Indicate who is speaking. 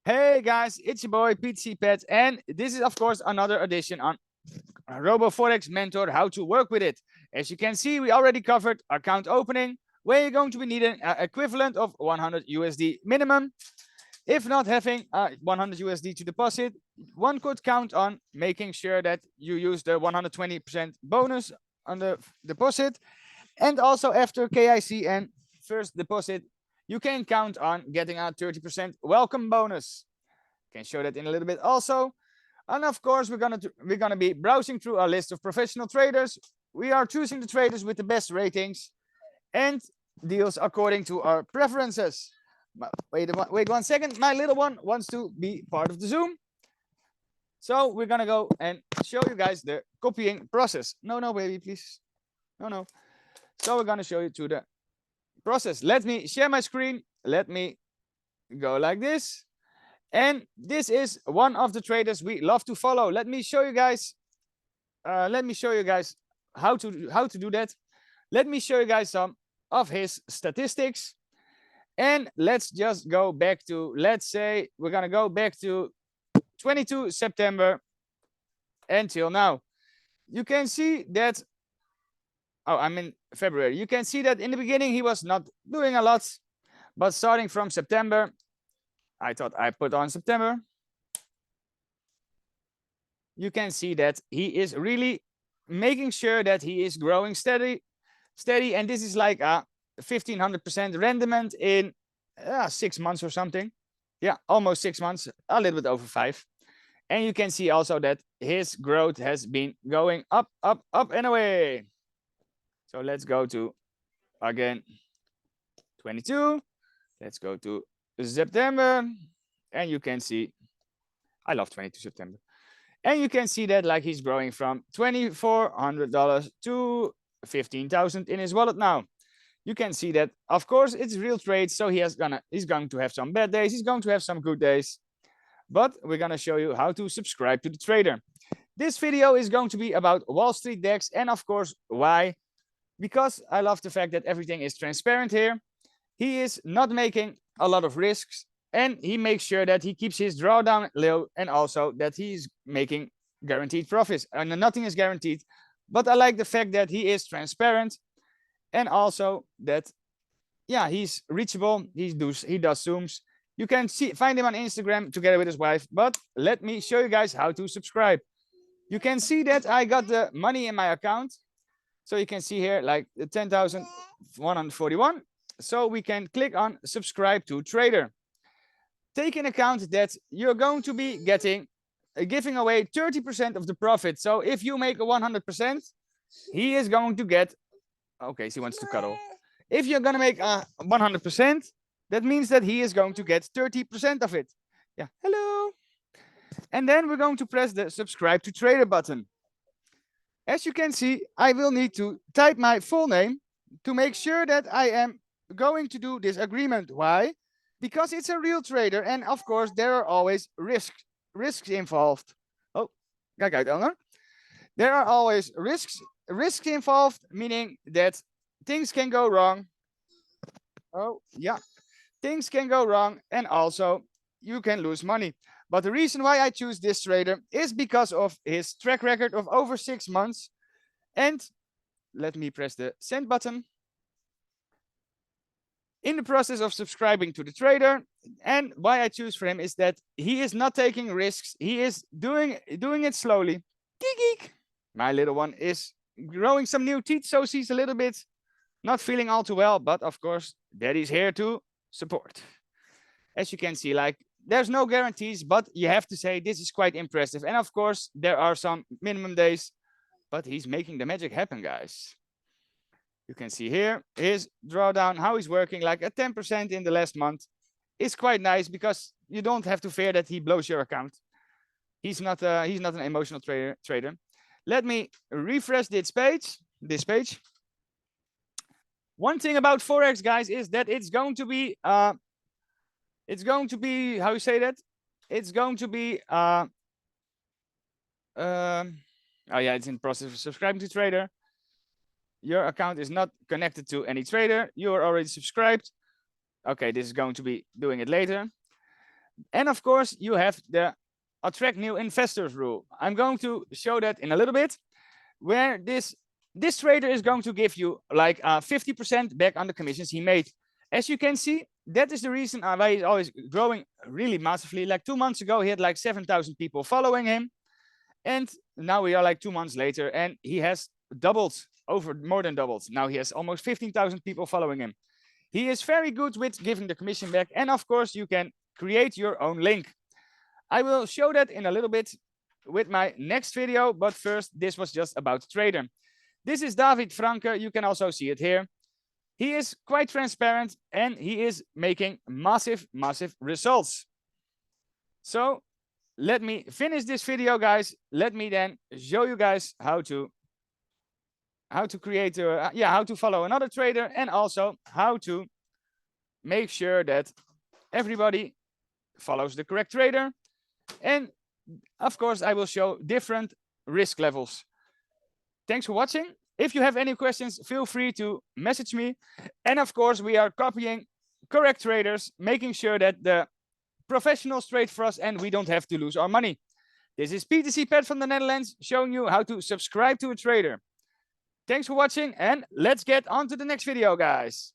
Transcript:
Speaker 1: Hey guys, it's your boy PC Pet, and this is of course another edition on RoboForex Mentor, how to work with it. As you can see, we already covered account opening, where you're going to be needing an equivalent of 100 USD minimum. If not having 100 USD to deposit, one could count on making sure that you use the 120% bonus on the deposit. And also after KIC and first deposit, you can count on getting a 30% welcome bonus. Can show that in a little bit also. And of course, we're gonna be browsing through our list of professional traders. We are choosing the traders with the best ratings and deals according to our preferences. Wait one second. My little one wants to be part of the Zoom. So we're gonna go and show you guys the copying process. No, baby, please. No. So we're gonna show you to the process. Let me share my screen. Let me go like this. And this is one of the traders we love to follow. Let me show you guys. How to do that. Let me show you guys some of his statistics. And let's just go back to, let's say we're gonna go back to 22 September until now. You can see that, oh, I'm in February. You can see that in the beginning he was not doing a lot, but starting from September, I thought I put on September. You can see that he is really making sure that he is growing steady, and this is like a 1500% rendement in 6 months or something. Yeah, almost 6 months, a little bit over 5. And you can see also that his growth has been going up and away. So let's go to, again, 22. Let's go to September. And you can see, I love 22 September. And you can see that like he's growing from $2,400 to 15,000 in his wallet now. You can see that, of course, it's real trades. So he's going to have some bad days. He's going to have some good days. But we're going to show you how to subscribe to the trader. This video is going to be about Wall Street DEX. And of course, why? Because I love the fact that everything is transparent here. He is not making a lot of risks. And he makes sure that he keeps his drawdown low, and also that he's making guaranteed profits. And nothing is guaranteed. But I like the fact that he is transparent. And also that, yeah, he's reachable. He does Zooms. You can find him on Instagram together with his wife. But let me show you guys how to subscribe. You can see that I got the money in my account. So you can see here like 10,141. So we can click on subscribe to trader. Take in account that you're going to be giving away 30% of the profit. So if you make a 100%, he is going to get, okay, she wants to cuddle. If you're going to make a 100%, that means that he is going to get 30% of it. Yeah, hello. And then we're going to press the subscribe to trader button. As you can see, I will need to type my full name to make sure that I am going to do this agreement. Why? Because it's a real trader, and of course there are always risks involved. Oh, kijk uit, Elner. There are always risks involved, meaning that things can go wrong. Oh, yeah, things can go wrong, and also you can lose money. But the reason why I choose this trader is because of his track record of over 6 months. And let me press the send button. In the process of subscribing to the trader, and why I choose for him is that he is not taking risks. He is doing it slowly. Geek. My little one is growing some new teeth, so she's a little bit not feeling all too well. But of course, daddy's here to support. As you can see, like there's no guarantees, but you have to say this is quite impressive. And of course, there are some minimum days, but he's making the magic happen, guys. You can see here his drawdown, how he's working, like a 10% in the last month. It's quite nice because you don't have to fear that he blows your account. He's not an emotional trader. Let me refresh this page. One thing about Forex, guys, is that it's going to be how you say that? It's going to be oh yeah, it's in the process of subscribing to trader. Your account is not connected to any trader. You are already subscribed. Okay, this is going to be doing it later. And of course, you have the attract new investors rule. I'm going to show that in a little bit, where this trader is going to give you like 50% back on the commissions he made. As you can see, that is the reason why he's always growing really massively. Like 2 months ago, he had like 7,000 people following him. And now we are like 2 months later, and he has doubled, more than doubled. Now he has almost 15,000 people following him. He is very good with giving the commission back. And of course, you can create your own link. I will show that in a little bit with my next video. But first, this was just about the trader. This is David Franke. You can also see it here. He is quite transparent and he is making massive, massive results. So let me finish this video, guys. Let me then show you guys how to create how to follow another trader, and also how to make sure that everybody follows the correct trader. And of course, I will show different risk levels. Thanks for watching. If you have any questions, feel free to message me. And of course, we are copying correct traders, making sure that the professionals trade for us and we don't have to lose our money. This is PTC Pat from the Netherlands, showing you how to subscribe to a trader. Thanks for watching, and let's get on to the next video, guys.